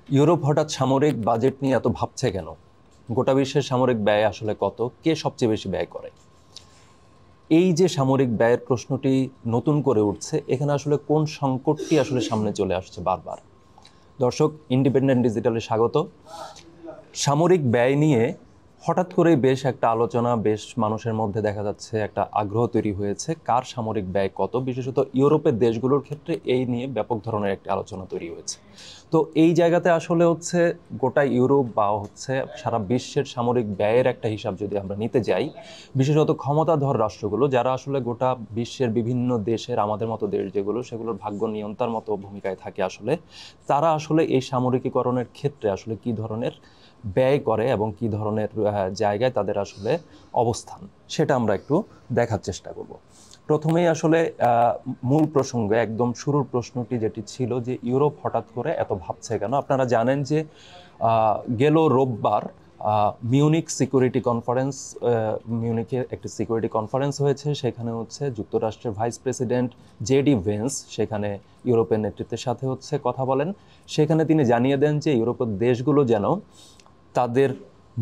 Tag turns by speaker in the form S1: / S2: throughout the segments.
S1: Europe হঠাৎ সামরিক budget নিয়ে এত ভাবছে কেন? গোটা বিশ্বের সামরিক ব্যয় আসলে কত? কে সবচেয়ে বেশি ব্যয় করে? এই যে সামরিক ব্যয়ের প্রশ্নটি নতুন করে উঠছে, এখানে আসলে কোন সংকটটি আসলে সামনে চলে আসছে বারবার? দর্শক, ইন্ডিপেন্ডেন্ট ডিজিটালে স্বাগত। সামরিক ব্যয় নিয়ে হঠাৎ করেই বেশ একটা আলোচনা, বেশ মানুষের মধ্যে দেখা যাচ্ছে একটা আগ্রহ তৈরি হয়েছে কার সামরিক ব্যয় কত। বিশেষত ইউরোপের দেশগুলোর ক্ষেত্রে এই নিয়ে ব্যাপক ধরনের একটা আলোচনা তৈরি হয়েছে। তো এই জায়গাতে আসলে হচ্ছে গোটা ইউরোপ বা হচ্ছে সারা বিশ্বের সামরিক ব্যয়ের একটা হিসাব যদি আমরা নিতে যাই, বিশেষত ক্ষমতাধর রাষ্ট্রগুলো যারা আসলে গোটা বিশ্বের বিভিন্ন দেশের, আমাদের মতো দেশ যেগুলো, সেগুলোর ভাগ্য নিয়ন্তার মতো ভূমিকায় থাকে আসলে, তারা আসলে এই সামরিকীকরণের ক্ষেত্রে আসলে কি ধরনের ব্যয় করে এবং কি ধরনের জায়গায় তাদের আসলে অবস্থান, সেটা আমরা একটু দেখার চেষ্টা করব। প্রথমেই আসলে মূল প্রসঙ্গে একদম শুরুর প্রশ্নটি যেটি ছিল যে ইউরোপ হঠাৎ করে এত ভাবছে কেন। আপনারা জানেন যে গেল রোববার মিউনিক সিকিউরিটি কনফারেন্স, মিউনিকে একটি সিকিউরিটি কনফারেন্স হয়েছে। সেখানে হচ্ছে যুক্তরাষ্ট্রের ভাইস প্রেসিডেন্ট জেডি ভেন্স সেখানে ইউরোপের নেতৃত্বের সাথে হচ্ছে কথা বলেন। সেখানে তিনি জানিয়ে দেন যে ইউরোপের দেশগুলো যেন তাদের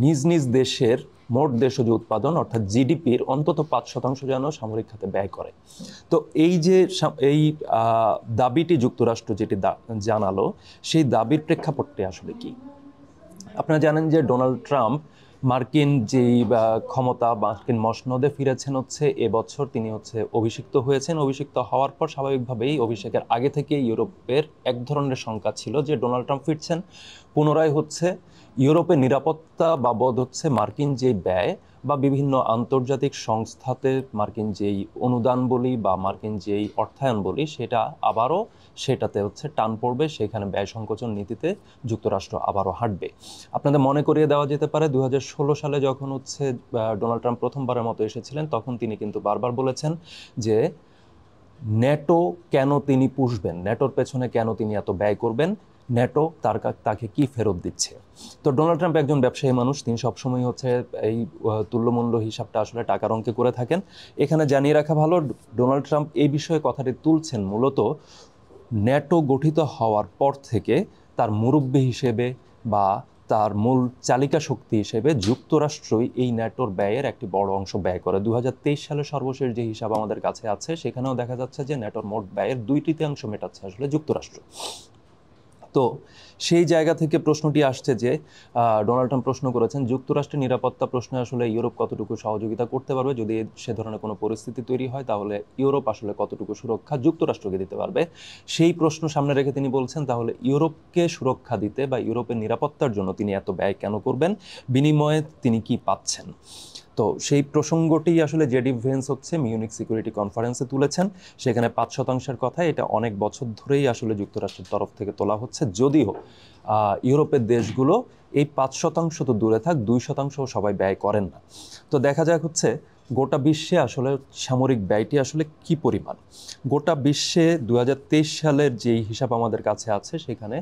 S1: নিজ নিজ দেশের মোট দেশজ উৎপাদন অর্থাৎ জিডিপির অন্তত 5% যেন সামরিক খাতে ব্যয় করে। তো এই যে এই দাবিটি যুক্তরাষ্ট্র যেটি জানালো, সেই দাবির প্রেক্ষাপটটি আসলে কি? আপনারা জানেন যে ডোনাল্ড ট্রাম্প মার্কিন যেই ক্ষমতা, মার্কিন মসনদে ফিরেছেন হচ্ছে এবছর। তিনি হচ্ছে অভিষিক্ত হয়েছেন। অভিষিক্ত হওয়ার পর স্বাভাবিকভাবেই অভিষেকের আগে থেকে ইউরোপের এক ধরনের শঙ্কা ছিল যে ডোনাল্ড ট্রাম্প ফিরছেন, পুনরায় হচ্ছে ইউরোপের নিরাপত্তা বাবদ হচ্ছে মার্কিন যে ব্যয় বা বিভিন্ন আন্তর্জাতিক সংস্থাতে মার্কিন যেই অনুদান বলি বা মার্কিন যেই অর্থায়ন বলি, সেটা আবারও সেটাতে হচ্ছে টান পড়বে। সেখানে ব্যয় সংকোচন নীতিতে যুক্তরাষ্ট্র আবারও হাঁটবে। আপনাদের মনে করিয়ে দেওয়া যেতে পারে 2016 সালে যখন হচ্ছে ডোনাল্ড ট্রাম্প প্রথমবারের মতো এসেছিলেন, তখন তিনি কিন্তু বারবার বলেছেন যে ন্যাটো কেন তিনি পুষবেন, ন্যাটোর পেছনে কেন তিনি এত ব্যয় করবেন, ন্যাটো তাকে কি ফেরত দিচ্ছে। তো ডোনাল্ড ট্রাম্প একজন ব্যবসায়ী মানুষ, তিনি সবসময় হচ্ছে এই তুল্যমূল্য হিসাবটা আসলে টাকার অঙ্কে করে থাকেন। এখানে জানিয়ে রাখা ভালো, ডোনাল্ড ট্রাম্প এই বিষয়ে কথাটি তুলছেন মূলত ন্যাটো গঠিত হওয়ার পর থেকে তার মুরব্বি হিসেবে বা তার মূল চালিকা শক্তি হিসেবে যুক্তরাষ্ট্রই এই ন্যাটোর ব্যয়ের একটি বড় অংশ ব্যয় করে। 2023 সালে সর্বশেষ যে হিসাব আমাদের কাছে আছে, সেখানেও দেখা যাচ্ছে যে ন্যাটোর মোট ব্যয়ের 2/3 মেটাচ্ছে আসলে যুক্তরাষ্ট্র। তো সেই জায়গা থেকে প্রশ্নটি আসছে যে ডোনাল্ড ট্রাম্প প্রশ্ন করেছেন যুক্তরাষ্ট্রের নিরাপত্তা প্রশ্নে আসলে ইউরোপ কতটুকু সহযোগিতা করতে পারবে, যদি সে ধরনের কোনো পরিস্থিতি তৈরি হয় তাহলে ইউরোপ আসলে কতটুকু সুরক্ষা যুক্তরাষ্ট্রকে দিতে পারবে। সেই প্রশ্ন সামনে রেখে তিনি বলছেন তাহলে ইউরোপকে সুরক্ষা দিতে বা ইউরোপের নিরাপত্তার জন্য তিনি এত ব্যয় কেন করবেন, বিনিময়ে তিনি কি পাচ্ছেন। তো সেই প্রসঙ্গটি আসলে জেডি ভেন্স হচ্ছে মিউনিক সিকিউরিটি কনফারেন্সে তুলেছেন। সেখানে 5%-এর কথা, এটা অনেক বছর ধরেই আসলে যুক্তরাষ্ট্রের তরফ থেকে তোলা হচ্ছে, যদিও ইউরোপের দেশগুলো এই 5% তো দূরে থাক, 2% সবাই ব্যয় করেন না। তো দেখা যাক হচ্ছে গোটা বিশ্বে আসলে সামরিক ব্যয়টি আসলে কি পরিমাণ। গোটা বিশ্বে 2023 সালের যেই হিসাব আমাদের কাছে আছে, সেখানে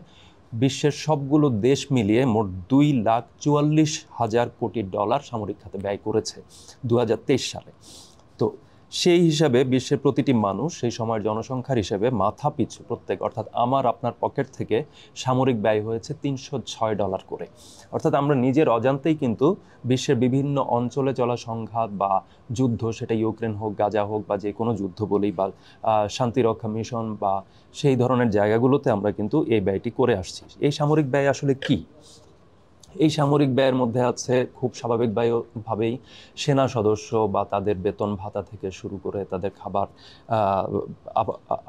S1: বিশ্বের সবগুলো দেশ মিলিয়ে মোট $2,44,000 সামরিক খাতে ব্যয় করেছে 2023 সালে। তো সেই হিসাবে বিশ্বের প্রতিটি মানুষ সেই সময়ের জনসংখ্যার হিসেবে মাথা পিছু প্রত্যেক, অর্থাৎ আমার আপনার পকেট থেকে সামরিক ব্যয় হয়েছে $306 করে। অর্থাৎ আমরা নিজের অজান্তেই কিন্তু বিশ্বের বিভিন্ন অঞ্চলে চলা সংঘাত বা যুদ্ধ, সেটা ইউক্রেন হোক, গাজা হোক বা যে কোনো যুদ্ধ বলি বা শান্তিরক্ষা মিশন বা সেই ধরনের জায়গাগুলোতে আমরা কিন্তু এই ব্যয়টি করে আসছি। এই সামরিক ব্যয় আসলে কি? এই সামরিক ব্যয়ের মধ্যে আছে খুব স্বাভাবিকভাবেই সেনা সদস্য বা তাদের বেতন ভাতা থেকে শুরু করে তাদের খাবার,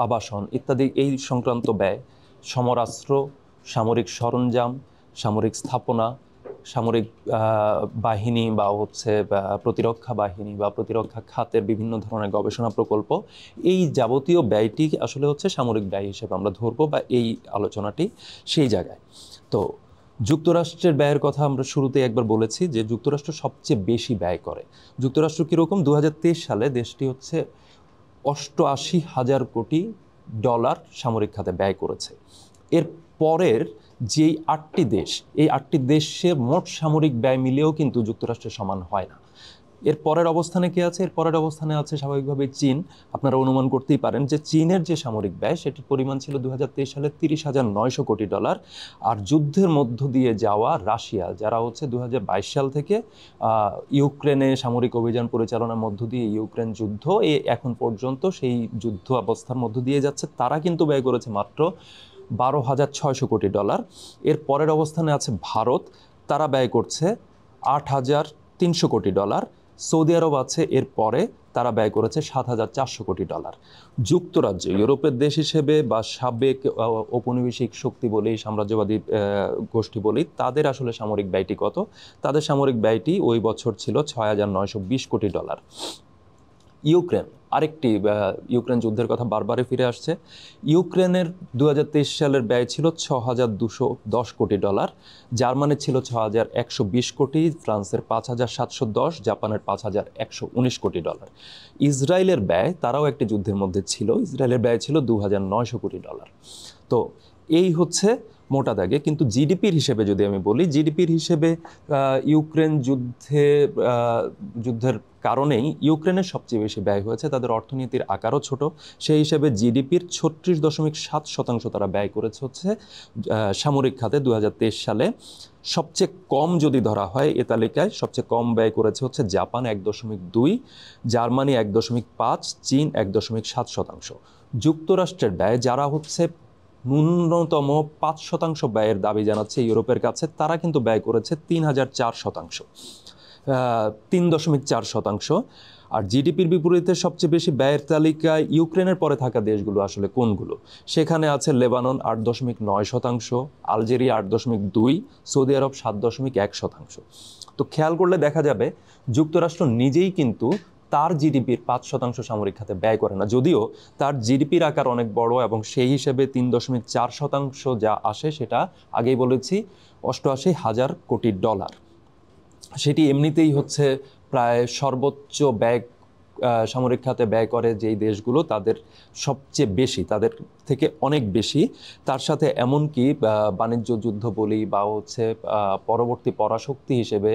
S1: আবাসন ইত্যাদি এই সংক্রান্ত ব্যয়, সমরাস্ত্র, সামরিক সরঞ্জাম, সামরিক স্থাপনা, সামরিক বাহিনী বা হচ্ছে প্রতিরক্ষা বাহিনী বা প্রতিরক্ষা খাতের বিভিন্ন ধরনের গবেষণা প্রকল্প, এই যাবতীয় ব্যয়টি আসলে হচ্ছে সামরিক ব্যয় হিসেবে আমরা ধরবো বা এই আলোচনাটি সেই জায়গায়। তো যুক্তরাষ্ট্রের ব্যয়ের কথা আমরা শুরুতে একবার বলেছি যে যুক্তরাষ্ট্র সবচেয়ে বেশি ব্যয় করে। যুক্তরাষ্ট্র কীরকম? 2023 সালে দেশটি হচ্ছে $88,000 কোটি সামরিক খাতে ব্যয় করেছে। এর পরের যেই 8টি দেশ, এই 8টি দেশে মোট সামরিক ব্যয় মিলেও কিন্তু যুক্তরাষ্ট্রের সমান হয় না। এর পরের অবস্থানে কি আছে? এর পরের অবস্থানে আছে স্বাভাবিকভাবে চীন। আপনারা অনুমান করতেই পারেন যে চীনের যে সামরিক ব্যয় সেটির পরিমাণ ছিল 2023 সালে $30,900 আর যুদ্ধের মধ্য দিয়ে যাওয়া রাশিয়া, যারা হচ্ছে 2022 সাল থেকে ইউক্রেনে সামরিক অভিযান পরিচালনার মধ্য দিয়ে ইউক্রেন যুদ্ধ এখন পর্যন্ত সেই যুদ্ধ অবস্থার মধ্য দিয়ে যাচ্ছে, তারা কিন্তু ব্যয় করেছে মাত্র $12,600 এর পরের অবস্থানে আছে ভারত, তারা ব্যয় করছে $8,300। সৌদি আরব আছে এর পরে, তারা ব্যয় করেছে $7,400। যুক্তরাজ্য ইউরোপের দেশ হিসেবে বা সাবেক ঔপনিবেশিক শক্তি বলি, সাম্রাজ্যবাদী গোষ্ঠী বলি, তাদের আসলে সামরিক ব্যয়টি কত? তাদের সামরিক ব্যয়টি ওই বছর ছিল $6,920 ইউক্রেন, আরেকটি ইউক্রেন যুদ্ধের কথা বারবারই ফিরে আসছে। ইউক্রেনের 2023 সালের ব্যয় ছিল $6,210, জার্মানির ছিল $6,120, ফ্রান্সের $5,710, জাপানের $5,119। ইসরায়েলের ব্যয়, তারাও একটি যুদ্ধের মধ্যে ছিল, ইসরায়েলের ব্যয় ছিল $2,900। তো এই হচ্ছে মোটা দাগে। কিন্তু জিডিপির হিসেবে যদি আমি বলি, জিডিপির হিসেবে ইউক্রেন যুদ্ধের কারণেই ইউক্রেনের সবচেয়ে বেশি ব্যয় হয়েছে, তাদের অর্থনীতির আকারও ছোট, সেই হিসেবে জিডিপির 36.7% তারা ব্যয় করেছে হচ্ছে সামরিক খাতে 2023 সালে। সবচেয়ে কম যদি ধরা হয় এ তালিকায়, সবচেয়ে কম ব্যয় করেছে হচ্ছে জাপান 1.2, জার্মানি 1.5, চীন 1.7%। যুক্তরাষ্ট্রের ব্যয়, যারা হচ্ছে ন্যূনতম 5% ব্যয়ের দাবি জানাচ্ছে ইউরোপের কাছে, তারা কিন্তু ব্যয় করেছে 3,400। আর জিডিপির বিপরীতে সবচেয়ে বেশি ব্যয়ের তালিকায় ইউক্রেনের পরে থাকা দেশগুলো আসলে কোনগুলো? সেখানে আছে লেবানন 8.9%, আলজেরিয়া 8.2, সৌদি আরব 7.1%। তো খেয়াল করলে দেখা যাবে যুক্তরাষ্ট্র নিজেই কিন্তু তার জিডিপির 5% সামরিক খাতে ব্যয় করে না, যদিও তার জিডিপির আকার অনেক বড় এবং সেই হিসেবে 3.4% যা আসে সেটা আগেই বলেছি $88,000 কোটি। সেটি এমনিতেই হচ্ছে প্রায় সর্বোচ্চ ব্যয় সামরিক খাতে ব্যয় করে যেই দেশগুলো, তাদের সবচেয়ে বেশি, তাদের থেকে অনেক বেশি। তার সাথে এমনকি বাণিজ্য যুদ্ধ বলি বা হচ্ছে পরবর্তী পরাশক্তি হিসেবে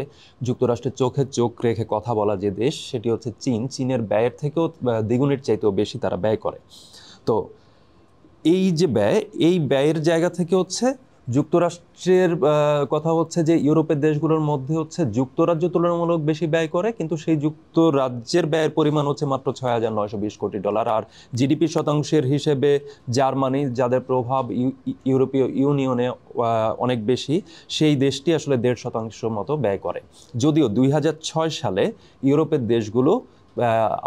S1: যুক্তরাষ্ট্রের চোখে চোখ রেখে কথা বলা যে দেশ, সেটি হচ্ছে চীন। চীনের ব্যয়ের থেকেও দ্বিগুণের চাইতেও বেশি তারা ব্যয় করে। তো এই যে ব্যয়, এই ব্যয়ের জায়গা থেকে হচ্ছে যুক্তরাষ্ট্রের কথা হচ্ছে যে ইউরোপের দেশগুলোর মধ্যে হচ্ছে যুক্তরাজ্য তুলনামূলক বেশি ব্যয় করে, কিন্তু সেই যুক্তরাজ্যের ব্যয়ের পরিমাণ হচ্ছে মাত্র $6,920 আর জিডিপি শতাংশের হিসেবে জার্মানি, যাদের প্রভাব ইউরোপীয় ইউনিয়নে অনেক বেশি, সেই দেশটি আসলে 1.5% মতো ব্যয় করে। যদিও 2006 সালে ইউরোপের দেশগুলো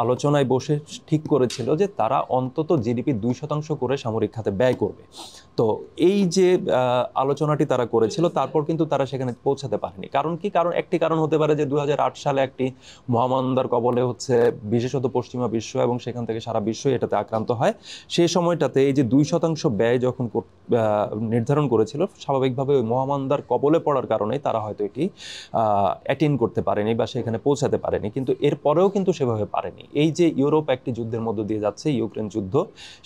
S1: আলোচনায় বসে ঠিক করেছিল যে তারা অন্তত জিডিপি 2% করে সামরিক খাতে ব্যয় করবে। তো এই যে আলোচনাটি তারা করেছিল, তারপর কিন্তু তারা সেখানে পৌঁছাতে পারেনি। কারণ কি? কারণ একটি কারণ হতে পারে যে 2008 সালে একটি মহামন্দার কবলে হচ্ছে বিশেষত পশ্চিমা বিশ্ব এবং সেখান থেকে সারা বিশ্বই এটাতে আক্রান্ত হয়। সেই সময়টাতে এই যে 2% ব্যয় যখন নির্ধারণ করেছিল, স্বাভাবিকভাবে ওই মহামন্দার কবলে পড়ার কারণে তারা হয়তো এটি অ্যাটেইন করতে পারেনি বা সেখানে পৌঁছাতে পারেনি। কিন্তু এরপরেও কিন্তু সেভাবে পারেনি। এই যে ইউরোপ একটি যুদ্ধের মধ্য দিয়ে যাচ্ছে, ইউক্রেন যুদ্ধ,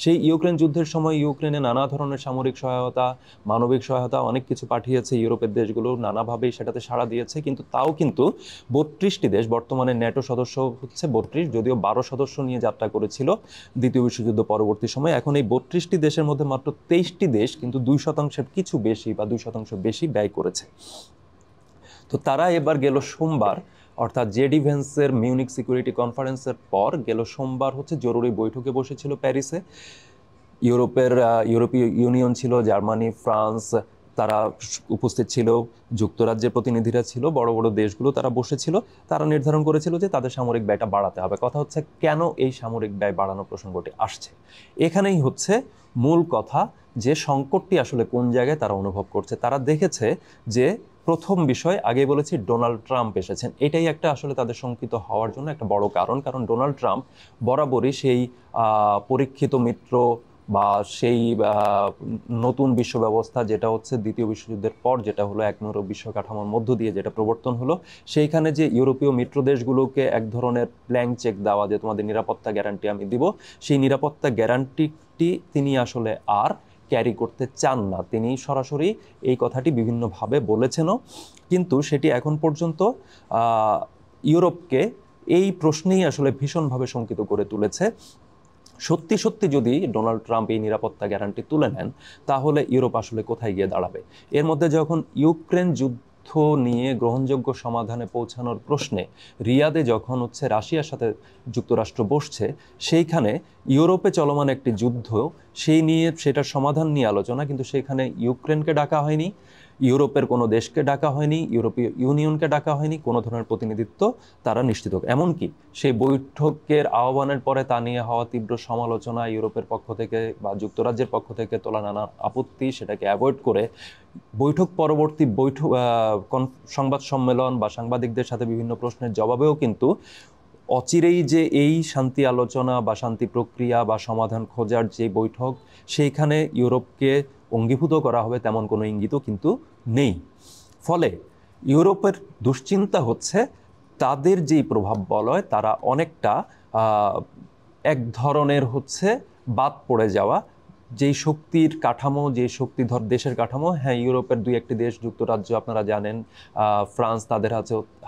S1: সেই ইউক্রেন যুদ্ধের সময় ইউক্রেনে নানা ধরনের সামরিক সহায়তা, মানবিক সহায়তা, অনেক কিছু পাঠিয়েছে ইউরোপের দেশগুলো, নানাভাবেই সেটাতে সাড়া দিয়েছে। কিন্তু তাও কিন্তু 32টি দেশ, বর্তমানে ন্যাটো সদস্য হচ্ছে 32, যদিও 12 সদস্য নিয়ে যাত্রা করেছিল দ্বিতীয় বিশ্বযুদ্ধ পরবর্তী সময়, এখন এই 32টি দেশের মধ্যে মাত্র 23টি দেশ কিন্তু 2% কিছু বেশি বা 2% বেশি ব্যয় করেছে। তো তারা এবার গেল সোমবার, অর্থাৎ জেডি ভেন্সের মিউনিক সিকিউরিটি কনফারেন্সের পর গেল সোমবার হচ্ছে জরুরি বৈঠকে বসেছিল প্যারিসে। ইউরোপীয় ইউনিয়ন ছিল, জার্মানি, ফ্রান্স, তারা উপস্থিত ছিল, যুক্তরাজ্যের প্রতিনিধিরা ছিল, বড় বড় দেশগুলো তারা বসেছিল। তারা নির্ধারণ করেছিল যে তাদের সামরিক ব্যয়টা বাড়াতে হবে। কথা হচ্ছে কেন এই সামরিক ব্যয় বাড়ানোর প্রসঙ্গটি আসছে, এখানেই হচ্ছে মূল কথা যে সংকটটি আসলে কোন জায়গায় তারা অনুভব করছে। তারা দেখেছে যে প্রথম বিষয়, আগে বলেছি, ডোনাল্ড ট্রাম্প এসেছেন, এটাই একটা আসলে তাদের শঙ্কিত হওয়ার জন্য একটা বড় কারণ। কারণ ডোনাল্ড ট্রাম্প বরাবরই সেই পরীক্ষিত মিত্র বা সেই নতুন বিশ্ব ব্যবস্থা, যেটা হচ্ছে দ্বিতীয় বিশ্বযুদ্ধের পর যেটা হলো একমুখী বিশ্ব কাঠামোর মধ্য দিয়ে যেটা প্রবর্তন হলো, সেইখানে যে ইউরোপীয় মিত্র দেশগুলোকে এক ধরনের ব্ল্যাঙ্ক চেক দেওয়া, যে তোমাদের নিরাপত্তা গ্যারান্টি আমি দিব, সেই নিরাপত্তা গ্যারান্টিটি তিনি আসলে আর ক্যারি করতে চান না। তিনি সরাসরি এই কথাটি বিভিন্নভাবে বলেছেনও, কিন্তু সেটি এখন পর্যন্ত ইউরোপকে এই প্রশ্নেই আসলে ভীষণভাবে শঙ্কিত করে তুলেছে। সত্যি সত্যি যদি ডোনাল্ড ট্রাম্প এই নিরাপত্তা গ্যারান্টি তুলে নেন, তাহলে ইউরোপ আসলে কোথায় গিয়ে দাঁড়াবে? এর মধ্যে যখন ইউক্রেন যুদ্ধ নিয়ে গ্রহণযোগ্য সমাধানে পৌঁছানোর প্রশ্নে রিয়াদে যখন রাশিয়ার সাথে যুক্তরাষ্ট্র বসছে, সেইখানে ইউরোপে চলমান একটি যুদ্ধ, সেই নিয়ে সেটার সমাধান নিয়ে আলোচনা, কিন্তু সেখানে ইউক্রেনকে ডাকা হয়নি, ইউরোপের কোনো দেশকে ডাকা হয়নি, ইউরোপীয় ইউনিয়নকে ডাকা হয়নি, কোনো ধরনের প্রতিনিধিত্ব তারা নিশ্চিত হোক। এমনকি সেই বৈঠকের আহ্বানের পরে তা নিয়ে হওয়া তীব্র সমালোচনা, ইউরোপের পক্ষ থেকে বা যুক্তরাজ্যের পক্ষ থেকে তোলা নানা আপত্তি, সেটাকে অ্যাভয়েড করে বৈঠক পরবর্তী সংবাদ সম্মেলন বা সাংবাদিকদের সাথে বিভিন্ন প্রশ্নের জবাবেও কিন্তু অচিরেই যে এই শান্তি আলোচনা বা শান্তি প্রক্রিয়া বা সমাধান খোঁজার যে বৈঠক, সেইখানে ইউরোপকে অঙ্গীভূত করা হবে তেমন কোনো ইঙ্গিতও কিন্তু নেই। ফলে ইউরোপের দুশ্চিন্তা হচ্ছে তাদের যেই প্রভাব বলয় তারা অনেকটা এক ধরনের বাদ পড়ে যাওয়া, যেই শক্তির কাঠামো, যে শক্তিধর দেশের কাঠামো, হ্যাঁ ইউরোপের দুই একটি দেশ, যুক্তরাজ্য আপনারা জানেন, ফ্রান্স, তাদের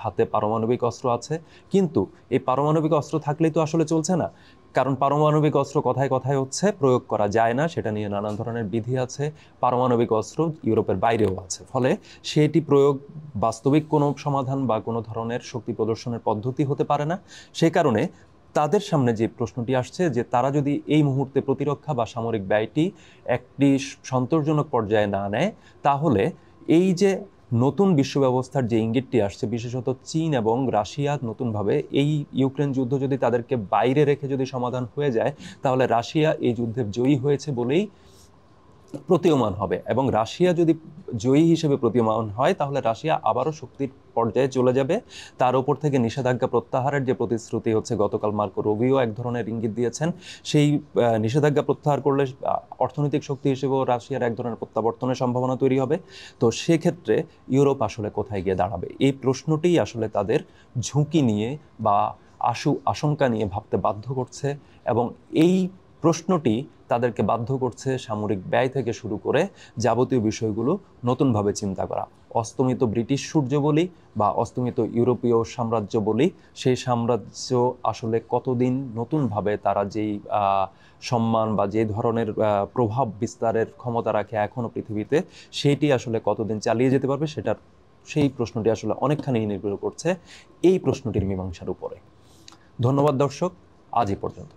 S1: হাতে পারমাণবিক অস্ত্র আছে, কিন্তু এই পারমাণবিক অস্ত্র থাকলেই তো আসলে চলছে না। কারণ পারমাণবিক অস্ত্র কথায় কথায় প্রয়োগ করা যায় না, সেটা নিয়ে নানান ধরনের বিধি আছে। পারমাণবিক অস্ত্র ইউরোপের বাইরেও আছে, ফলে সেটি প্রয়োগ বাস্তবিক কোনো সমাধান বা কোনো ধরনের শক্তি প্রদর্শনের পদ্ধতি হতে পারে না। সে কারণে তাদের সামনে যে প্রশ্নটি আসছে যে তারা যদি এই মুহূর্তে প্রতিরক্ষা বা সামরিক ব্যয়টি একটি সন্তোষজনক পর্যায়ে না নেয়, তাহলে এই যে নতুন বিশ্ব ব্যবস্থার যে ইঙ্গিতটি আসছে, বিশেষত চীন এবং রাশিয়া নতুনভাবে এই ইউক্রেন যুদ্ধ যদি তাদেরকে বাইরে রেখে যদি সমাধান হয়ে যায়, তাহলে রাশিয়া এই যুদ্ধে জয়ী হয়েছে বলেই প্রতীয়মান হবে। এবং রাশিয়া যদি জয়ী হিসেবে প্রতীয়মান হয়, তাহলে রাশিয়া আবারও শক্তির পর্যায়ে চলে যাবে। তার উপর থেকে নিষেধাজ্ঞা প্রত্যাহারের যে প্রতিশ্রুতি গতকাল মার্কো রুবিও এক ধরনের ইঙ্গিত দিয়েছেন, সেই নিষেধাজ্ঞা প্রত্যাহার করলে অর্থনৈতিক শক্তি হিসেবেও রাশিয়ার এক ধরনের প্রত্যাবর্তনের সম্ভাবনা তৈরি হবে। তো সেক্ষেত্রে ইউরোপ আসলে কোথায় গিয়ে দাঁড়াবে, এই প্রশ্নটিই আসলে তাদের ঝুঁকি নিয়ে বা আশঙ্কা নিয়ে ভাবতে বাধ্য করছে। এবং এই প্রশ্নটি তাদেরকে বাধ্য করছে সামরিক ব্যয় থেকে শুরু করে যাবতীয় বিষয়গুলো নতুনভাবে চিন্তা করা। অস্তমিত ব্রিটিশ সূর্য বলি বা অস্তমিত ইউরোপীয় সাম্রাজ্য বলি, সেই সাম্রাজ্য আসলে কতদিন নতুনভাবে তারা যেই সম্মান বা যে ধরনের প্রভাব বিস্তারের ক্ষমতা রাখে এখনও পৃথিবীতে, সেইটি আসলে কতদিন চালিয়ে যেতে পারবে, সেই প্রশ্নটি আসলে অনেকখানি নির্ভর করছে এই প্রশ্নটির মীমাংসার উপরে। ধন্যবাদ দর্শক, আজ এই পর্যন্ত।